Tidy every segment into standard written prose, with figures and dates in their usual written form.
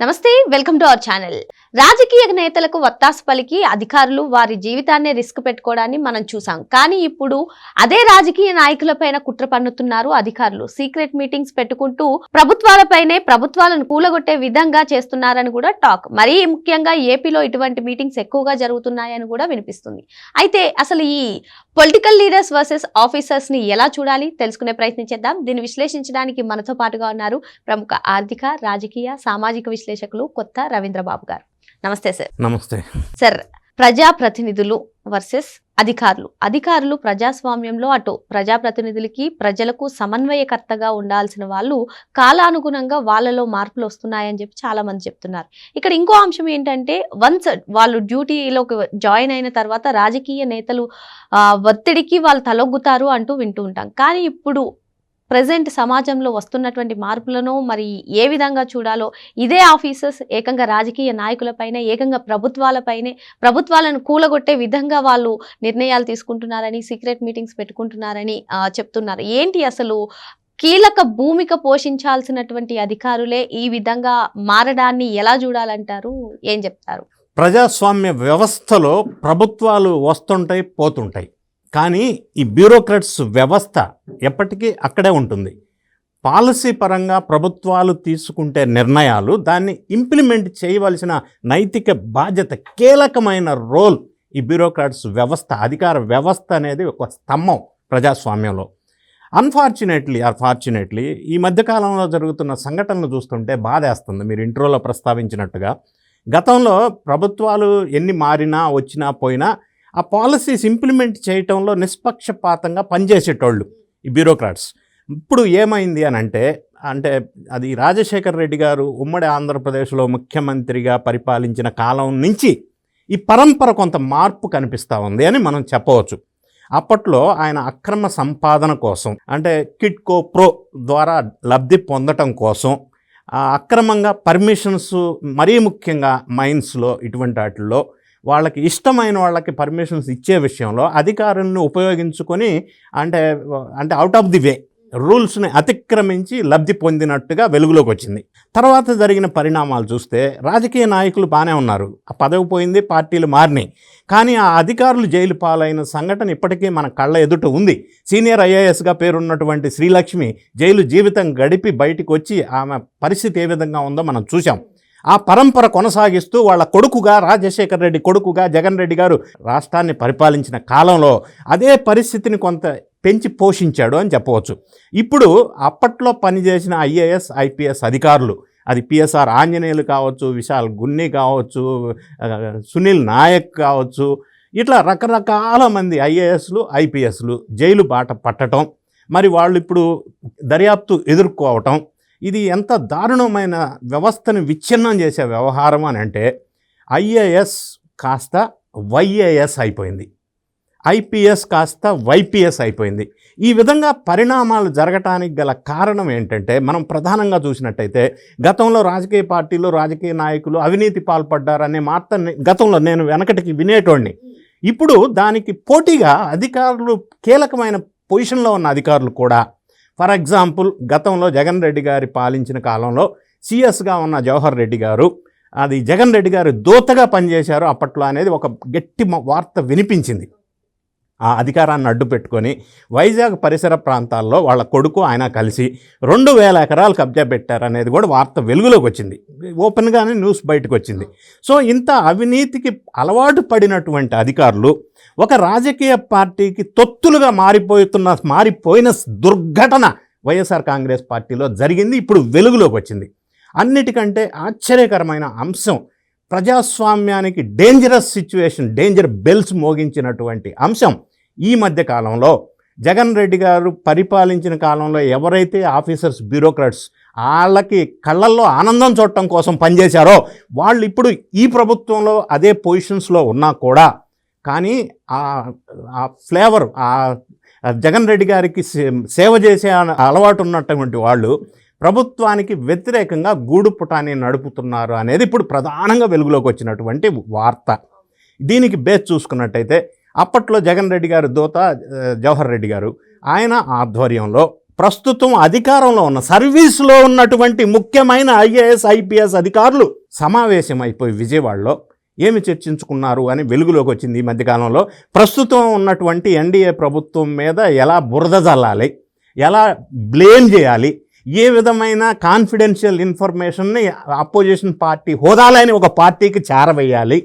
నమస్తే, welcome to our channel. రాజకీయ నేతలకు వత్తాసు పలికి అధికారులు వారి జీవితాన్ని రిస్క్ పెట్టుకోవడాన్ని మనం చూసాం. కానీ ఇప్పుడు అదే రాజకీయ నాయకులపైన కుట్ర పన్నుతున్నారు అధికారులు. సీక్రెట్ మీటింగ్స్ పెట్టుకుంటూ ప్రభుత్వాలను కూలగొట్టే విధంగా చేస్తున్నారని కూడా టాక్. మరీ ముఖ్యంగా ఏపీలో ఇటువంటి మీటింగ్స్ ఎక్కువగా జరుగుతున్నాయని కూడా వినిపిస్తుంది. అయితే అసలు ఈ పొలిటికల్ లీడర్స్ వర్సెస్ ఆఫీసర్స్ ని ఎలా చూడాలి తెలుసుకునే ప్రయత్నం చేద్దాం. దీన్ని విశ్లేషించడానికి మనతో పాటుగా ఉన్నారు ప్రముఖ ఆర్థిక, రాజకీయ, సామాజిక విశ్లేషకులు కొత్త రవీంద్రబాబు గారు. నమస్తే సార్. నమస్తే సార్. ప్రజాప్రతినిధులు వర్సెస్ అధికారులు ప్రజాస్వామ్యంలో అటు ప్రజాప్రతినిధులకి ప్రజలకు సమన్వయకర్తగా ఉండాల్సిన వాళ్ళు కాలానుగుణంగా వాళ్ళలో మార్పులు వస్తున్నాయని చెప్పి చాలా మంది చెప్తున్నారు. ఇక్కడ ఇంకో అంశం ఏంటంటే, వన్స్ వాళ్ళు డ్యూటీలోకి జాయిన్ అయిన తర్వాత రాజకీయ నేతలు ఒత్తిడికి వాళ్ళు తలొగ్గుతారు అంటూ వింటూ ఉంటాం. కానీ ఇప్పుడు ప్రజెంట్ సమాజంలో వస్తున్నటువంటి మార్పులను మరి ఏ విధంగా చూడాలో, ఇదే ఆఫీసర్స్ ఏకంగా రాజకీయ నాయకులపైనే, ఏకంగా ప్రభుత్వాలను కూలగొట్టే విధంగా వాళ్ళు నిర్ణయాలు తీసుకుంటున్నారని, సీక్రెట్ మీటింగ్స్ పెట్టుకుంటున్నారని చెప్తున్నారు. ఏంటి అసలు కీలక భూమిక పోషించాల్సినటువంటి అధికారులే ఈ విధంగా మారడాన్ని ఎలా చూడాలంటారు? ఏం చెప్తారు? ప్రజాస్వామ్య వ్యవస్థలో ప్రభుత్వాలు వస్తుంటాయి, పోతుంటాయి. కానీ ఈ బ్యూరోక్రాట్స్ వ్యవస్థ ఎప్పటికీ అక్కడే ఉంటుంది. పాలసీ పరంగా ప్రభుత్వాలు తీసుకుంటే నిర్ణయాలు, దాన్ని ఇంప్లిమెంట్ చేయవలసిన నైతిక బాధ్యత, కీలకమైన రోల్ ఈ బ్యూరోక్రాట్స్ వ్యవస్థ, అధికార వ్యవస్థ అనేది ఒక స్తంభం ప్రజాస్వామ్యంలో. అన్ఫార్చునేట్లీ ఈ మధ్యకాలంలో జరుగుతున్న సంఘటనలు చూస్తుంటే బాధేస్తుంది. మీరు ఇంట్రోలో ప్రస్తావించినట్టుగా గతంలో ప్రభుత్వాలు ఎన్ని మారినా వచ్చినా పోయినా ఆ పాలసీస్ ఇంప్లిమెంట్ చేయటంలో నిష్పక్షపాతంగా పనిచేసేటోళ్ళు ఈ బ్యూరోక్రాట్స్. ఇప్పుడు ఏమైంది అని అంటే అది రాజశేఖర్ రెడ్డి గారు ఉమ్మడి ఆంధ్రప్రదేశ్లో ముఖ్యమంత్రిగా పరిపాలించిన కాలం నుంచి ఈ పరంపర కొంత మార్పు కనిపిస్తూ ఉంది అని మనం చెప్పవచ్చు. అప్పట్లో ఆయన అక్రమ సంపాదన కోసం, అంటే కిడ్కో ప్రో ద్వారా లబ్ధి పొందటం కోసం అక్రమంగా పర్మిషన్స్, మరీ ముఖ్యంగా మైన్స్లో ఇటువంటి వాటిల్లో వాళ్ళకి ఇష్టమైన వాళ్ళకి పర్మిషన్స్ ఇచ్చే విషయంలో అధికారులను ఉపయోగించుకొని అంటే అవుట్ ఆఫ్ ది వే రూల్స్ని అతిక్రమించి లబ్ధి పొందినట్టుగా వెలుగులోకి వచ్చింది. తర్వాత జరిగిన పరిణామాలు చూస్తే రాజకీయ నాయకులు బాగానే ఉన్నారు, ఆ పదవి పోయింది, పార్టీలు మారినాయి. కానీ ఆ అధికారులు జైలు పాలైన సంఘటన ఇప్పటికీ మన కళ్ళ ఎదుట ఉంది. సీనియర్ ఐఏఎస్గా పేరున్నటువంటి శ్రీలక్ష్మి జైలు జీవితం గడిపి బయటికి వచ్చి ఆమె పరిస్థితి ఏ విధంగా ఉందో మనం చూసాం. ఆ పరంపర కొనసాగిస్తూ వాళ్ళ కొడుకుగా, రాజశేఖర్ రెడ్డి కొడుకుగా జగన్ రెడ్డి గారు రాష్ట్రాన్ని పరిపాలించిన కాలంలో అదే పరిస్థితిని కొంత పెంచి పోషించాడు అని చెప్పవచ్చు. ఇప్పుడు అప్పట్లో పనిచేసిన ఐఏఎస్, ఐపీఎస్ అధికారులు, అది పిఎస్ఆర్ ఆంజనేయులు కావచ్చు, విశాల్ గున్ని కావచ్చు, సునీల్ నాయక్ కావచ్చు, ఇట్లా రకరకాల మంది ఐఏఎస్లు, ఐపీఎస్లు జైలు బాట పట్టడం, మరి వాళ్ళు ఇప్పుడు దర్యాప్తు ఎదుర్కోవటం, ఇది ఎంత దారుణమైన వ్యవస్థను విచ్ఛిన్నం చేసే వ్యవహారం అని అంటే, ఐఏఎస్ కాస్త వైఏఎస్ అయిపోయింది, ఐపీఎస్ కాస్త వైపీఎస్ అయిపోయింది. ఈ విధంగా పరిణామాలు జరగటానికి గల కారణం ఏంటంటే, మనం ప్రధానంగా చూసినట్టయితే గతంలో రాజకీయ పార్టీలు, రాజకీయ నాయకులు అవినీతి పాల్పడ్డారనే మాట గతంలో నేను వెనకటికి వినేటోడిని. ఇప్పుడు దానికి పోటీగా అధికారులు, కీలకమైన పొజిషన్లో ఉన్న అధికారులు కూడా, ఫర్ ఎగ్జాంపుల్ గతంలో జగన్ రెడ్డి గారి పాలించిన కాలంలో సిఎస్గా ఉన్న జవహర్ రెడ్డి గారు అది జగన్ రెడ్డి గారు దూతగా పనిచేశారు అప్పట్లో అనేది ఒక గట్టి వార్త వినిపించింది. ఆ అధికారాన్ని అడ్డు పెట్టుకొని వైజాగ్ పరిసర ప్రాంతాల్లో వాళ్ళ కొడుకు ఆయన కలిసి 2000 ఎకరాలు కబ్జా పెట్టారనేది కూడా వార్త వెలుగులోకి వచ్చింది, ఓపెన్గానే న్యూస్ బయటకు వచ్చింది. సో ఇంత అవినీతికి అలవాటు పడినటువంటి అధికారులు ఒక రాజకీయ పార్టీకి తొత్తులుగా మారిపోయిన దుర్ఘటన వైఎస్ఆర్ కాంగ్రెస్ పార్టీలో జరిగింది, ఇప్పుడు వెలుగులోకి వచ్చింది. అన్నిటికంటే ఆశ్చర్యకరమైన అంశం, ప్రజాస్వామ్యానికి డేంజర్ బెల్స్ మోగించినటువంటి అంశం ఈ మధ్య కాలంలో జగన్ రెడ్డి గారు పరిపాలించిన కాలంలో ఎవరైతే ఆఫీసర్స్, బ్యూరోక్రాట్స్ వాళ్ళకి కళ్ళల్లో ఆనందం చూడటం కోసం పనిచేశారో వాళ్ళు ఇప్పుడు ఈ ప్రభుత్వంలో అదే పొజిషన్స్లో ఉన్నా కూడా, కానీ ఆ ఫ్లేవర్, ఆ జగన్ రెడ్డి గారికి సేవ చేసే అలవాటు ఉన్నటువంటి వాళ్ళు ప్రభుత్వానికి వ్యతిరేకంగా గూడు పుటాన్ని నడుపుతున్నారు అనేది ఇప్పుడు ప్రధానంగా వెలుగులోకి వచ్చినటువంటి వార్త. దీనికి బేస్ చూసుకున్నట్టయితే అప్పట్లో జగన్ రెడ్డి గారు దూత జవహర్ రెడ్డి గారు, ఆయన ఆధ్వర్యంలో ప్రస్తుతం అధికారంలో ఉన్న సర్వీస్లో ఉన్నటువంటి ముఖ్యమైన ఐఏఎస్ ఐపీఎస్ అధికారులు సమావేశం అయిపోయి విజయవాడలో ఏమి చర్చించుకున్నారు అని వెలుగులోకి వచ్చింది ఈ మధ్యకాలంలో. ప్రస్తుతం ఉన్నటువంటి ఎన్డీఏ ప్రభుత్వం మీద ఎలా బురద జల్లాలి, ఎలా బ్లేమ్ చేయాలి, ఏ విధమైన కాన్ఫిడెన్షియల్ ఇన్ఫర్మేషన్ని అపోజిషన్ పార్టీ హోదాలని ఒక పార్టీకి చేరవేయాలి,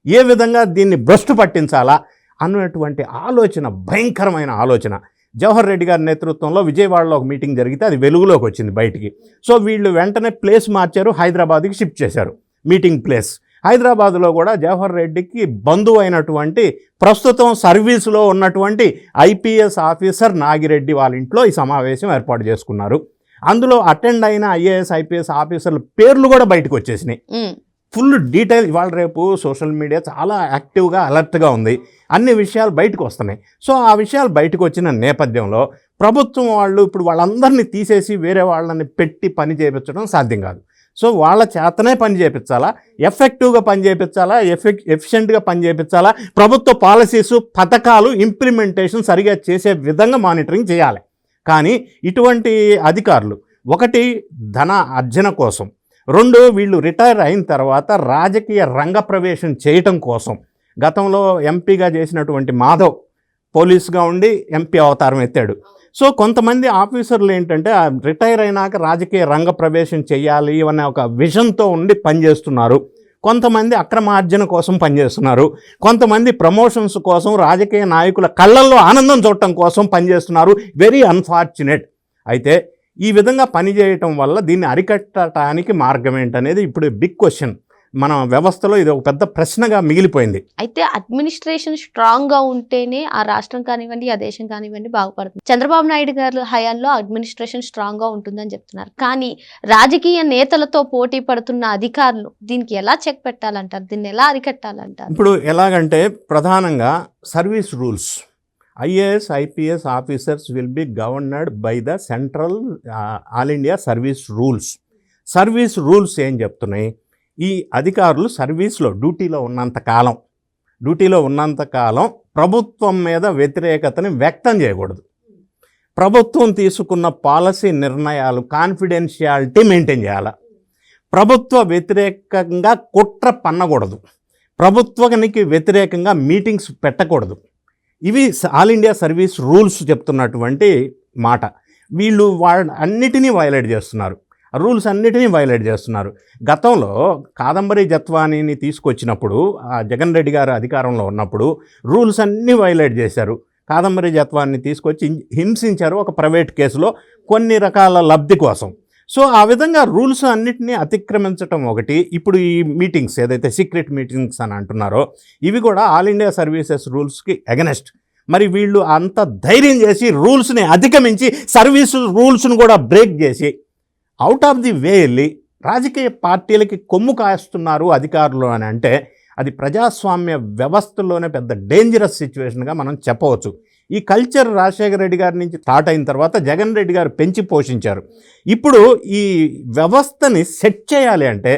ఏ విధంగా దీన్ని భ్రష్టు పట్టించాలా అన్నటువంటి ఆలోచన, భయంకరమైన ఆలోచన జవహర్ రెడ్డి గారి నేతృత్వంలో విజయవాడలో ఒక మీటింగ్ జరిగితే అది వెలుగులోకి వచ్చింది బయటికి. సో వీళ్ళు వెంటనే ప్లేస్ మార్చారు, హైదరాబాద్కి షిఫ్ట్ చేశారు మీటింగ్ ప్లేస్. హైదరాబాద్లో కూడా జవహర్ రెడ్డికి బంధువు అయినటువంటి ప్రస్తుతం సర్వీసులో ఉన్నటువంటి ఐపీఎస్ ఆఫీసర్ నాగిరెడ్డి వాళ్ళ ఇంట్లో ఈ సమావేశం ఏర్పాటు చేసుకున్నారు. అందులో అటెండ్ అయిన ఐఏఎస్ ఐపీఎస్ ఆఫీసర్ల పేర్లు కూడా బయటకు వచ్చేసినాయి. ఫుల్ డీటెయిల్ ఇవాళ రేపు సోషల్ మీడియా చాలా యాక్టివ్గా అలర్ట్గా ఉంది, అన్ని విషయాలు బయటకు వస్తున్నాయి. సో ఆ విషయాలు బయటకు వచ్చిన నేపథ్యంలో ప్రభుత్వం వాళ్ళు ఇప్పుడు వాళ్ళందరినీ తీసేసి వేరే వాళ్ళని పెట్టి పని చేయించడం సాధ్యం కాదు. సో వాళ్ళ చేతనే పని చేయించాలా, ఎఫెక్టివ్గా పని చేయించాలా, ఎఫిషియెంట్గా పని చేయించాలా, ప్రభుత్వ పాలసీస్ పథకాలు ఇంప్లిమెంటేషన్ సరిగా చేసే విధంగా మానిటరింగ్ చేయాలి. కానీ ఇటువంటి అధికారులు ఒకటి ధన అర్జన కోసం, రెండు వీళ్ళు రిటైర్ అయిన తర్వాత రాజకీయ రంగ ప్రవేశం చేయటం కోసం. గతంలో ఎంపీగా చేసినటువంటి మాధవ్ పోలీసుగా ఉండి ఎంపీ అవతారం ఎత్తాడు. సో కొంతమంది ఆఫీసర్లు ఏంటంటే రిటైర్ అయినాక రాజకీయ రంగ ప్రవేశం చేయాలి అనే ఒక విజన్తో ఉండి పనిచేస్తున్నారు. కొంతమంది అక్రమార్జన కోసం పనిచేస్తున్నారు, కొంతమంది ప్రమోషన్స్ కోసం, రాజకీయ నాయకుల కళ్ళల్లో ఆనందం చూడటం కోసం పనిచేస్తున్నారు. Very unfortunate. అయితే ఈ విధంగా పనిచేయటం వల్ల దీన్ని అరికట్టడానికి మార్గం ఏంటనేది ఇప్పుడు బిగ్ క్వశ్చన్. మన వ్యవస్థలో ఇది ఒక పెద్ద ప్రశ్నగా మిగిలిపోయింది. అయితే అడ్మినిస్ట్రేషన్ స్ట్రాంగ్ గా ఉంటేనే ఆ రాష్ట్రం కానివ్వండి, ఆ దేశం కానివ్వండి బాగుపడుతుంది. చంద్రబాబు నాయుడు గారి హయాంలో అడ్మినిస్ట్రేషన్ స్ట్రాంగ్ గా ఉంటుందని చెప్తున్నారు. కానీ రాజకీయ నేతలతో పోటీ పడుతున్న అధికారులు దీనికి ఎలా చెక్ పెట్టాలంటారు, దీన్ని ఎలా అరికట్టాలంటారు? ఇప్పుడు ఎలాగంటే ప్రధానంగా service rules, IAS IPS officers will be governed by the central all India service rules. Service rules ఏం చెప్తున్నాయి? ఈ అధికారులు సర్వీస్లో డ్యూటీలో ఉన్నంతకాలం ప్రభుత్వం మీద వ్యతిరేకతని వ్యక్తం చేయకూడదు. ప్రభుత్వం తీసుకున్న పాలసీ నిర్ణయాలు కాన్ఫిడెన్షియాలిటీ మెయింటైన్ చేయాలి. ప్రభుత్వ వ్యతిరేకంగా కుట్ర పన్నకూడదు. ప్రభుత్వానికి వ్యతిరేకంగా మీటింగ్స్ పెట్టకూడదు. ఇవి ఆల్ ఇండియా సర్వీస్ రూల్స్ చెప్తున్నటువంటి మాట. వీళ్ళు అన్నిటినీ వైలేట్ చేస్తున్నారు, రూల్స్ అన్నిటినీ వైలేట్ చేస్తున్నారు. గతంలో కాదంబరి జత్వానీని తీసుకొచ్చినప్పుడు జగన్ రెడ్డి గారు అధికారంలో ఉన్నప్పుడు రూల్స్ అన్నీ వైలేట్ చేశారు. కాదంబరి జత్వాన్ని తీసుకొచ్చి హింసించారు ఒక ప్రైవేట్ కేసులో కొన్ని రకాల లబ్ధి కోసం. సో ఆ విధంగా రూల్స్ అన్నిటినీ అతిక్రమించడం ఒకటి. ఇప్పుడు ఈ మీటింగ్స్ ఏదైతే సీక్రెట్ మీటింగ్స్ అని అంటున్నారో ఇవి కూడా ఆల్ ఇండియా సర్వీసెస్ రూల్స్కి అగెనెస్ట్. మరి వీళ్ళు అంత ధైర్యం చేసి రూల్స్ని అధిగమించి సర్వీస్ రూల్స్ను కూడా బ్రేక్ చేసి అవుట్ ఆఫ్ ది వే వెళ్ళి రాజకీయ పార్టీలకి కొమ్ము కాస్తున్నారు అధికారులు అని అంటే అది ప్రజాస్వామ్య వ్యవస్థలోనే పెద్ద డేంజరస్ సిచ్యువేషన్గా మనం చెప్పవచ్చు. ఈ కల్చర్ రాజశేఖర రెడ్డి గారి నుంచి స్టార్ట్ అయిన తర్వాత జగన్ రెడ్డి గారు పెంచి పోషించారు. ఇప్పుడు ఈ వ్యవస్థని సెట్ చేయాలి అంటే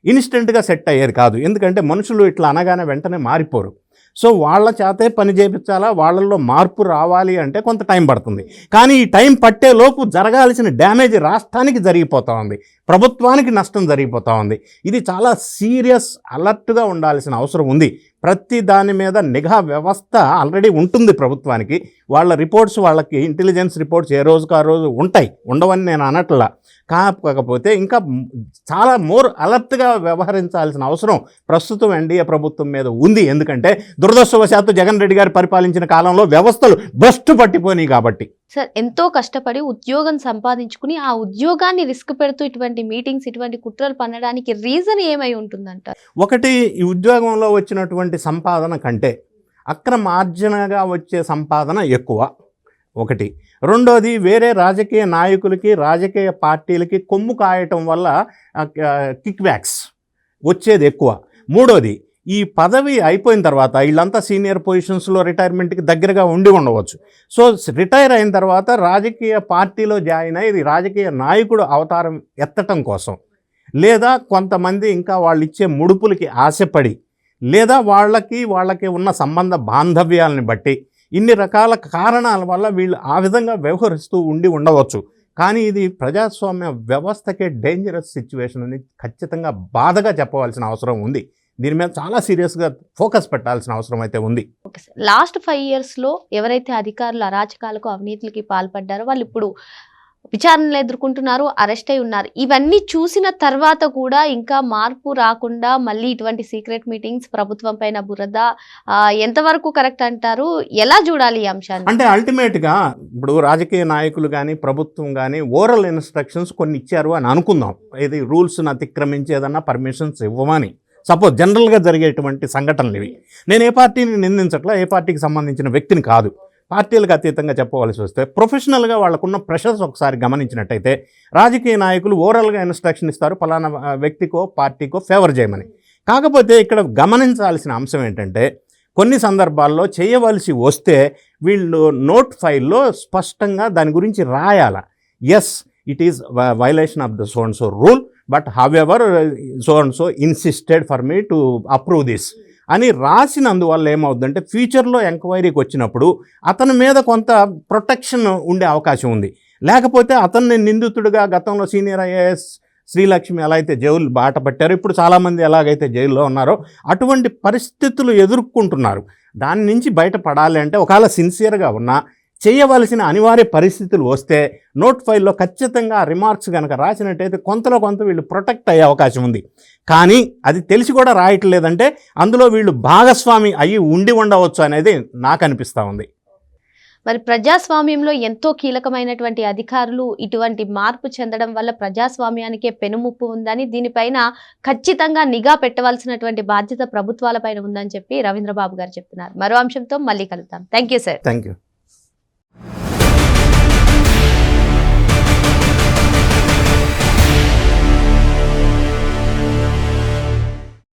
ఇన్స్టెంట్గా సెట్ అయ్యేది కాదు. ఎందుకంటే మనుషులు ఇట్లా అనగానే వెంటనే మారిపోరు. సో వాళ్ళ చేతే పని చేయించాలా, వాళ్ళల్లో మార్పు రావాలి అంటే కొంత టైం పడుతుంది. కానీ ఈ టైం పట్టే లోపు జరగాల్సిన డ్యామేజ్ రాష్ట్రానికి జరిగిపోతూ ఉంది, ప్రభుత్వానికి నష్టం జరిగిపోతూ ఉంది. ఇది చాలా సీరియస్ అలర్ట్గా ఉండాల్సిన అవసరం ఉంది. ప్రతి దాని మీద నిఘా వ్యవస్థ ఆల్రెడీ ఉంటుంది ప్రభుత్వానికి. వాళ్ళ రిపోర్ట్స్, వాళ్ళకి ఇంటెలిజెన్స్ రిపోర్ట్స్ ఏ రోజుకు ఆ రోజు ఉంటాయి, ఉండవని నేను అనట్లా. కాకపోతే ఇంకా చాలా మోర్ అలర్ట్గా వ్యవహరించాల్సిన అవసరం ప్రస్తుతం ఎన్డీఏ ప్రభుత్వం మీద ఉంది. ఎందుకంటే దురదృష్టవశాత్తు జగన్ రెడ్డి గారు పరిపాలించిన కాలంలో వ్యవస్థలు భ్రష్టు పట్టిపోయినాయి కాబట్టి. సార్, ఎంతో కష్టపడి ఉద్యోగం సంపాదించుకుని ఆ ఉద్యోగాన్ని రిస్క్ పెడుతూ ఇటువంటి మీటింగ్స్, ఇటువంటి కుట్రలు పన్నడానికి రీజన్ ఏమై ఉంటుందంటారు? ఒకటి, ఈ ఉద్యోగంలో వచ్చినటువంటి సంపాదన కంటే అక్రమార్జనగా వచ్చే సంపాదన ఎక్కువ ఒకటి. రెండోది, వేరే రాజకీయ నాయకులకి, రాజకీయ పార్టీలకి కొమ్ము కాయటం వల్ల కిక్ బ్యాక్స్ వచ్చేది ఎక్కువ. మూడోది, ఈ పదవి అయిపోయిన తర్వాత వీళ్ళంతా సీనియర్ పొజిషన్స్లో రిటైర్మెంట్కి దగ్గరగా ఉండవచ్చు. సో రిటైర్ అయిన తర్వాత రాజకీయ పార్టీలో జాయిన్ అయ్యి రాజకీయ నాయకుడు అవతారం ఎత్తటం కోసం, లేదా కొంతమంది ఇంకా వాళ్ళు ఇచ్చే ముడుపులకి ఆశపడి, లేదా వాళ్ళకి ఉన్న సంబంధ బాంధవ్యాలని బట్టి ఇన్ని రకాల కారణాల వల్ల వీళ్ళు ఆ విధంగా వ్యవహరిస్తూ ఉండవచ్చు. కానీ ఇది ప్రజాస్వామ్య వ్యవస్థకే డేంజరస్ సిచ్యువేషన్ అని ఖచ్చితంగా బాధగా చెప్పవలసిన అవసరం ఉంది. దీని మీద చాలా సీరియస్గా ఫోకస్ పెట్టాల్సిన అవసరం అయితే ఉంది. లాస్ట్ 5 yearsలో ఎవరైతే అధికారులు అరాచకాలకు అవినీతికి పాల్పడ్డారో వాళ్ళు ఇప్పుడు విచారణలు ఎదుర్కొంటున్నారు, అరెస్ట్ అయి ఉన్నారు. ఇవన్నీ చూసిన తర్వాత కూడా ఇంకా మార్పు రాకుండా మళ్ళీ ఇటువంటి సీక్రెట్ మీటింగ్స్, ప్రభుత్వం పైన బురద ఎంతవరకు కరెక్ట్ అంటారు? ఎలా చూడాలి ఈ అంశాన్ని? అంటే అల్టిమేట్గా ఇప్పుడు రాజకీయ నాయకులు కానీ ప్రభుత్వం కానీ ఓరల్ ఇన్స్ట్రక్షన్స్ కొన్ని ఇచ్చారు అని అనుకుందాం. ఇది రూల్స్ని అతిక్రమించి ఏదన్నా పర్మిషన్స్ ఇవ్వమని. సపోజ్ జనరల్గా జరిగేటువంటి సంఘటనలు ఇవి. నేను ఏ పార్టీని నిందించట్లా, ఏ పార్టీకి సంబంధించిన వ్యక్తిని కాదు. పార్టీలకు అతీతంగా చెప్పవలసి వస్తే ప్రొఫెషనల్గా వాళ్ళకున్న ప్రెషర్స్ ఒకసారి గమనించినట్టయితే రాజకీయ నాయకులు ఓరల్గా ఇన్స్ట్రక్షన్ ఇస్తారు పలానా వ్యక్తికో పార్టీకో ఫేవర్ చేయమని. కాకపోతే ఇక్కడ గమనించాల్సిన అంశం ఏంటంటే కొన్ని సందర్భాల్లో చేయవలసి వస్తే వీళ్ళు నోట్ ఫైల్లో స్పష్టంగా దాని గురించి రాయాల. Yes, it is violation of the so and so rule, but however so and so insisted for me to approve this అని రాసినందువల్ల ఏమవుతుందంటే ఫ్యూచర్లో ఎంక్వైరీకి వచ్చినప్పుడు అతని మీద కొంత ప్రొటెక్షన్ ఉండే అవకాశం ఉంది. లేకపోతే అతన్ని నిందితుడిగా గతంలో సీనియర్ ఐఏఎస్ శ్రీలక్ష్మి ఎలా అయితే జైలు బాట పట్టారో ఇప్పుడు చాలామంది ఎలాగైతే జైల్లో ఉన్నారో అటువంటి పరిస్థితులు ఎదుర్కొంటున్నారు. దాని నుంచి బయటపడాలి అంటే ఒకవేళ సిన్సియర్గా ఉన్నా చేయవలసిన అనివార్య పరిస్థితులు వస్తే నోట్ ఫైల్లో ఖచ్చితంగా రిమార్క్స్ కనుక రాసినట్టయితే కొంతలో కొంత వీళ్ళు ప్రొటెక్ట్ అయ్యే అవకాశం ఉంది. కానీ అది తెలిసి కూడా రాయట్లేదంటే అందులో వీళ్ళు భాగస్వామి అయ్యి ఉండవచ్చు అనేది నాకు అనిపిస్తూ ఉంది. మరి ప్రజాస్వామ్యంలో ఎంతో కీలకమైనటువంటి అధికారులు ఇటువంటి మార్పు చెందడం వల్ల ప్రజాస్వామ్యానికే పెనుముప్పు ఉందని, దీనిపైన ఖచ్చితంగా నిఘా పెట్టవలసినటువంటి బాధ్యత ప్రభుత్వాలపైన ఉందని చెప్పి రవీంద్రబాబు గారు చెప్తున్నారు. మరో అంశంతో మళ్ళీ కలుద్దాం. Thank you sir. Thank you.